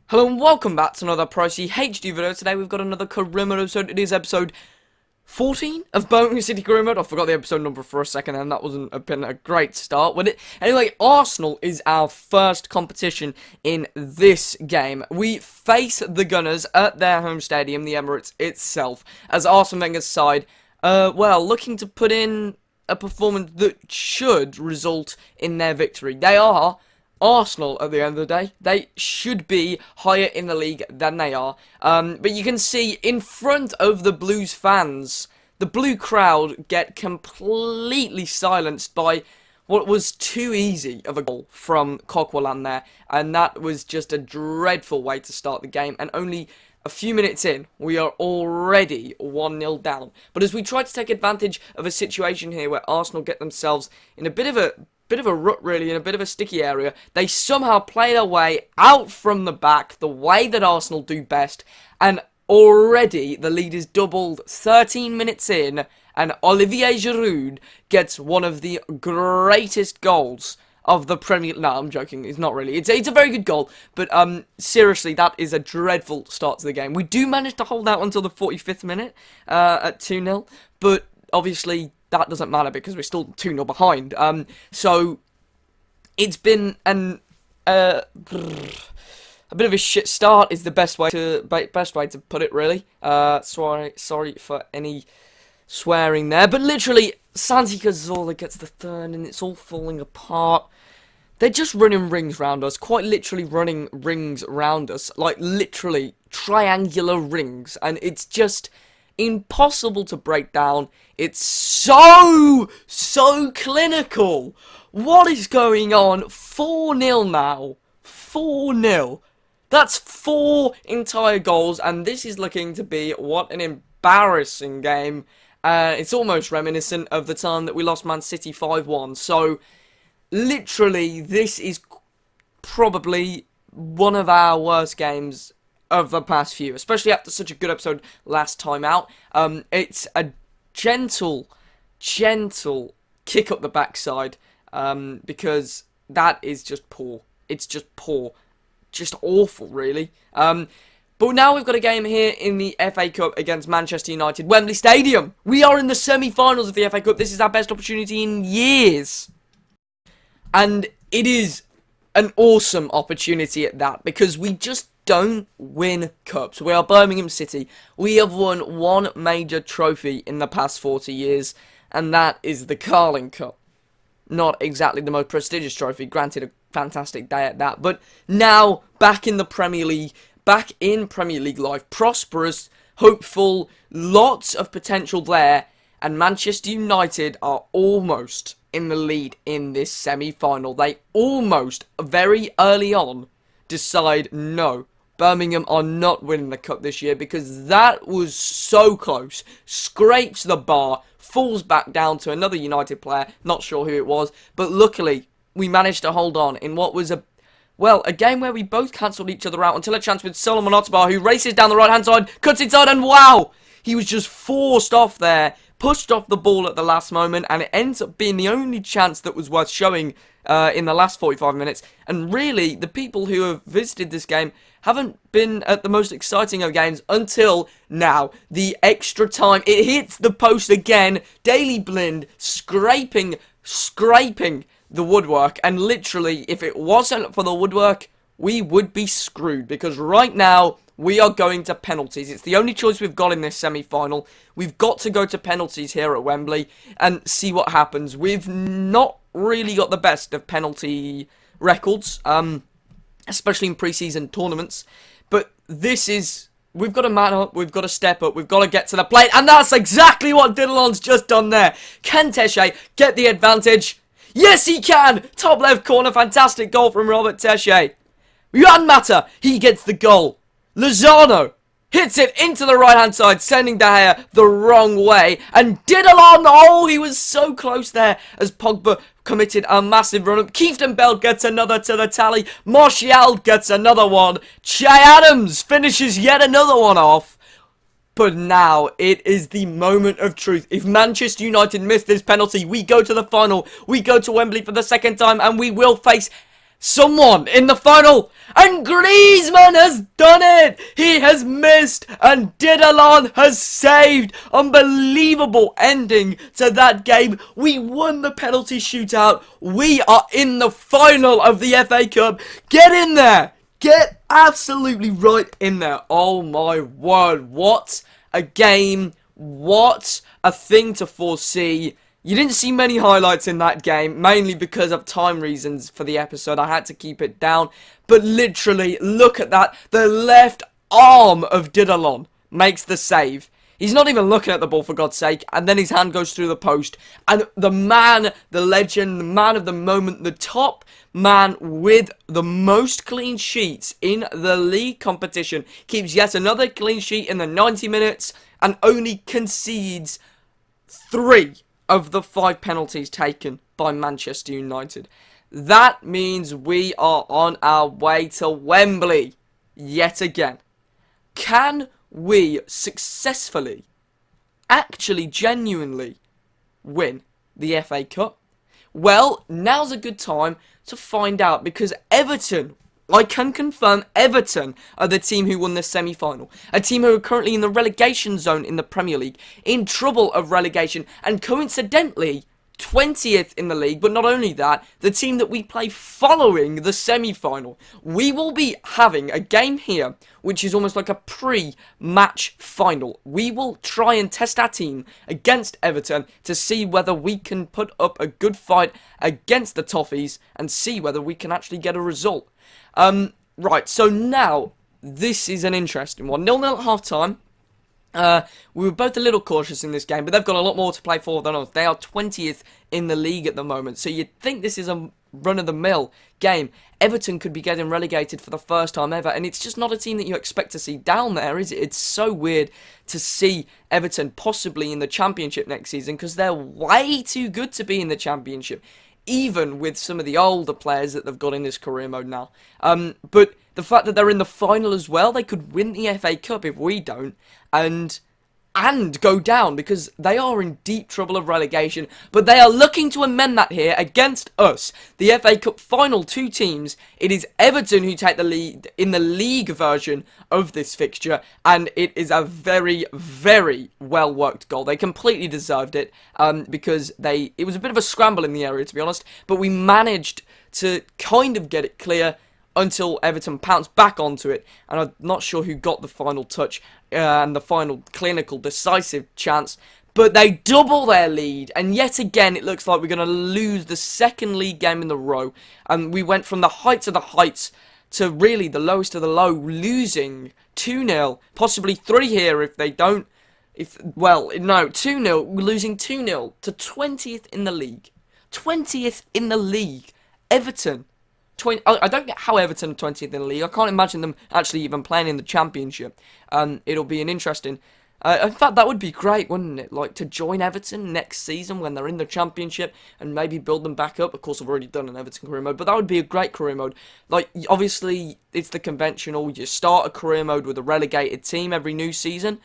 Hello and welcome back to another pricey HD video. Today we've got another Career Mode episode. It is episode 14 of Birmingham City Career Mode. I forgot the episode number for a second and that wasn't been a great start with it. Anyway, Arsenal is our first competition in this game. We face the Gunners at their home stadium, the Emirates itself, as Arsene Wenger's side, looking to put in a performance that should result in their victory. They are Arsenal at the end of the day. They should be higher in the league than they are. But you can see in front of the Blues fans, the blue crowd get completely silenced by what was too easy of a goal from Coquelin there. And that was just a dreadful way to start the game. And only a few minutes in, we are already 1-0 down. But as we try to take advantage of a situation here where Arsenal get themselves in a bit of a rut, really, in a bit of a sticky area, they somehow play their way out from the back, the way that Arsenal do best, and already the lead is doubled 13 minutes in, and Olivier Giroud gets one of the greatest goals of the Premier League. No, I'm joking, it's not really. It's a very good goal, but seriously, that is a dreadful start to the game. We do manage to hold out until the 45th minute at 2-0, but obviously that doesn't matter because we're still 2-0 behind. So it's been a bit of a shit start is the best way to put it, really. Sorry for any swearing there, but literally Santi Cazorla gets the third and it's all falling apart. They're just running rings round us, quite literally running rings round us, like literally triangular rings, and it's just impossible to break down. It's so clinical. What is going on? 4-0 now. 4-0. That's 4 entire goals, and this is looking to be what an embarrassing game. It's almost reminiscent of the time that we lost Man City 5-1. So, literally, this is probably one of our worst games of the past few, especially after such a good episode last time out. It's a gentle kick up the backside, because that is just poor. It's just poor. Just awful, really. But now we've got a game here in the FA Cup against Manchester United, Wembley Stadium. We are in the semi-finals of the FA Cup. This is our best opportunity in years. And it is an awesome opportunity at that, because we just don't win cups. We are Birmingham City. We have won one major trophy in the past 40 years, and that is the Carling Cup. Not exactly the most prestigious trophy, granted a fantastic day at that, but now back in the Premier League, back in Premier League life, prosperous, hopeful, lots of potential there, and Manchester United are almost in the lead in this semi-final. They almost, very early on, decide, no, Birmingham are not winning the cup this year, because that was so close. Scrapes the bar, falls back down to another United player, not sure who it was, but luckily we managed to hold on in what was a game where we both cancelled each other out until a chance with Solomon Otbar, who races down the right hand side, cuts inside, and wow, he was just forced off there, pushed off the ball at the last moment, and it ends up being the only chance that was worth showing in the last 45 minutes. And really, the people who have visited this game haven't been at the most exciting of games until now. The extra time, it hits the post again. Daley Blind scraping the woodwork, and literally, if it wasn't for the woodwork, we would be screwed, because right now we are going to penalties. It's the only choice we've got in this semi-final. We've got to go to penalties here at Wembley and see what happens. We've not really got the best of penalty records, especially in pre-season tournaments, but this is, we've got to man up, we've got to step up, we've got to get to the plate, and that's exactly what Dillon's just done there. Can Tesche get the advantage? Yes, he can! Top left corner, fantastic goal from Robert Tesche. Jan Mata, he gets the goal. Lozano hits it into the right-hand side, sending De Gea the wrong way. And Didalon, oh, he was so close there as Pogba committed a massive run-up. Keefton Bell gets another to the tally. Martial gets another one. Che Adams finishes yet another one off. But now, it is the moment of truth. If Manchester United miss this penalty, we go to the final. We go to Wembley for the second time, and we will face someone in the final, and Griezmann has done it. He has missed, and Didalon has saved. Unbelievable ending to that game. We won the penalty shootout. We are in the final of the FA Cup. Get in there. Get absolutely right in there. Oh my word, what a game. What a thing to foresee. You didn't see many highlights in that game, mainly because of time reasons for the episode. I had to keep it down. But literally, look at that. The left arm of Didalon makes the save. He's not even looking at the ball, for God's sake. And then his hand goes through the post. And the man, the legend, the man of the moment, the top man with the most clean sheets in the league competition keeps yet another clean sheet in the 90 minutes and only concedes 3 of the 5 penalties taken by Manchester United. That means we are on our way to Wembley yet again. Can we successfully, actually genuinely win the FA Cup? Well, now's a good time to find out, because Everton, I can confirm Everton are the team who won the semi-final. A team who are currently in the relegation zone in the Premier League, in trouble of relegation, and coincidentally 20th in the league. But not only that, the team that we play following the semi-final. We will be having a game here which is almost like a pre-match final. We will try and test our team against Everton to see whether we can put up a good fight against the Toffees and see whether we can actually get a result. Right, so now, this is an interesting one. 0-0 at half-time. We were both a little cautious in this game, but they've got a lot more to play for than us. They are 20th in the league at the moment, so you'd think this is a run-of-the-mill game. Everton could be getting relegated for the first time ever, and it's just not a team that you expect to see down there, is it? It's so weird to see Everton possibly in the Championship next season, because they're way too good to be in the Championship, even with some of the older players that they've got in this career mode now. But the fact that they're in the final as well, they could win the FA Cup if we don't, and go down, because they are in deep trouble of relegation. But they are looking to amend that here against us, the FA Cup final 2 teams. It is Everton who take the lead in the league version of this fixture, and it is a very, very well worked goal. They completely deserved it, because it was a bit of a scramble in the area, to be honest, but we managed to kind of get it clear until Everton pounced back onto it, and I'm not sure who got the final touch and the final clinical decisive chance, but they double their lead, and yet again it looks like we're going to lose the second league game in the row. And we went from the heights of the heights to really the lowest of the low, losing 2-0, possibly 3 here if they don't, 2-0, we're losing 2-0 to 20th in the league. 20th in the league, Everton. I don't get how Everton are 20th in the league. I can't imagine them actually even playing in the Championship. It'll be an interesting... in fact, that would be great, wouldn't it? Like, to join Everton next season when they're in the Championship and maybe build them back up. Of course, I've already done an Everton career mode, but that would be a great career mode. Like, obviously, it's the conventional. You start a career mode with a relegated team every new season.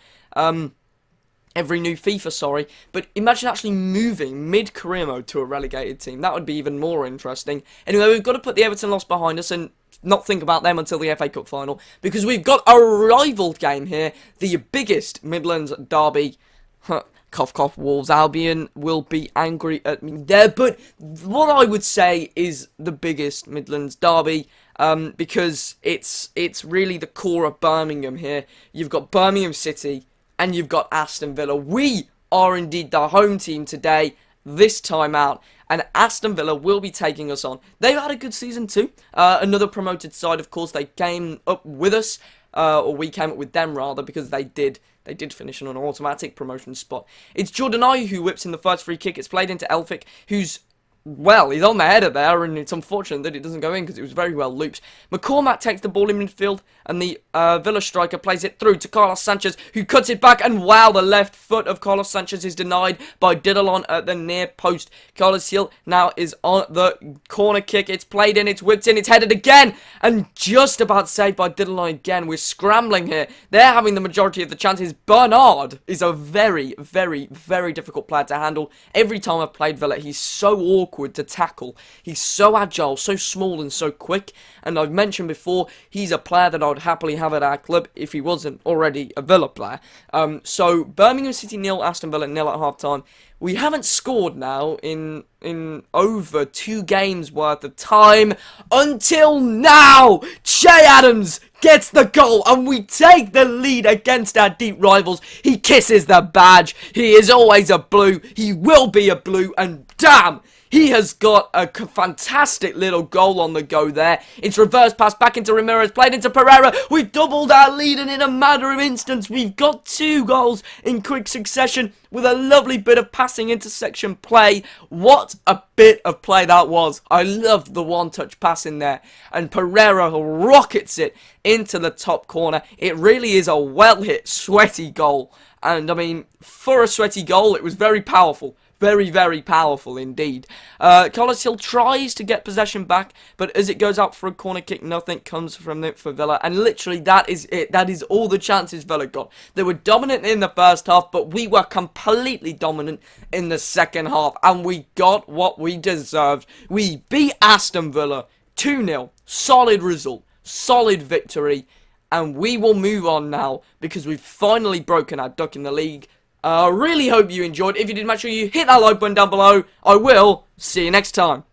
Every new FIFA, sorry. But imagine actually moving mid-career mode to a relegated team. That would be even more interesting. Anyway, we've got to put the Everton loss behind us and not think about them until the FA Cup final, because we've got a rival game here, the biggest Midlands derby. Cough, cough, Wolves. Albion will be angry at me there, but what I would say is the biggest Midlands derby, because it's really the core of Birmingham here. You've got Birmingham City, and you've got Aston Villa. We are indeed the home team today, this time out, and Aston Villa will be taking us on. They've had a good season too. Another promoted side, of course. They came up with us, or we came up with them rather, because they did finish on an automatic promotion spot. It's Jordan Ayew who whips in the first free kick. It's played into Elphick, who's... well, he's on the header there, and it's unfortunate that it doesn't go in because it was very well looped. McCormack takes the ball in midfield, and the Villa striker plays it through to Carlos Sanchez, who cuts it back, and wow, the left foot of Carlos Sanchez is denied by Didalon at the near post. Carlos Hill now is on the corner kick. It's played in, it's whipped in, it's headed again, and just about saved by Didalon again. We're scrambling here. They're having the majority of the chances. Bernard is a very, very, very difficult player to handle. Every time I've played Villa, he's so awkward awkward to tackle. He's so agile, so small and so quick, and I've mentioned before, he's a player that I would happily have at our club if he wasn't already a Villa player. So Birmingham City 0, Aston Villa 0 at half-time. We haven't scored now in over 2 games worth of time until now. Che Adams gets the goal and we take the lead against our deep rivals. He kisses the badge. He is always a blue. He will be a blue, and damn, he has got a fantastic little goal on the go there. It's reverse pass back into Ramirez, played into Pereira. We've doubled our lead, and in a matter of instance, we've got 2 goals in quick succession with a lovely bit of passing intersection play. What a bit of play that was. I loved the one-touch pass in there, and Pereira rockets it into the top corner. It really is a well-hit, sweaty goal, and I mean, for a sweaty goal, it was very powerful. Very, very powerful indeed. Colossil tries to get possession back, but as it goes out for a corner kick, nothing comes from it for Villa. And literally, that is it. That is all the chances Villa got. They were dominant in the first half, but we were completely dominant in the second half. And we got what we deserved. We beat Aston Villa 2-0. Solid result. Solid victory. And we will move on now, because we've finally broken our duck in the league. Really hope you enjoyed. If you did, make sure you hit that like button down below. I will see you next time.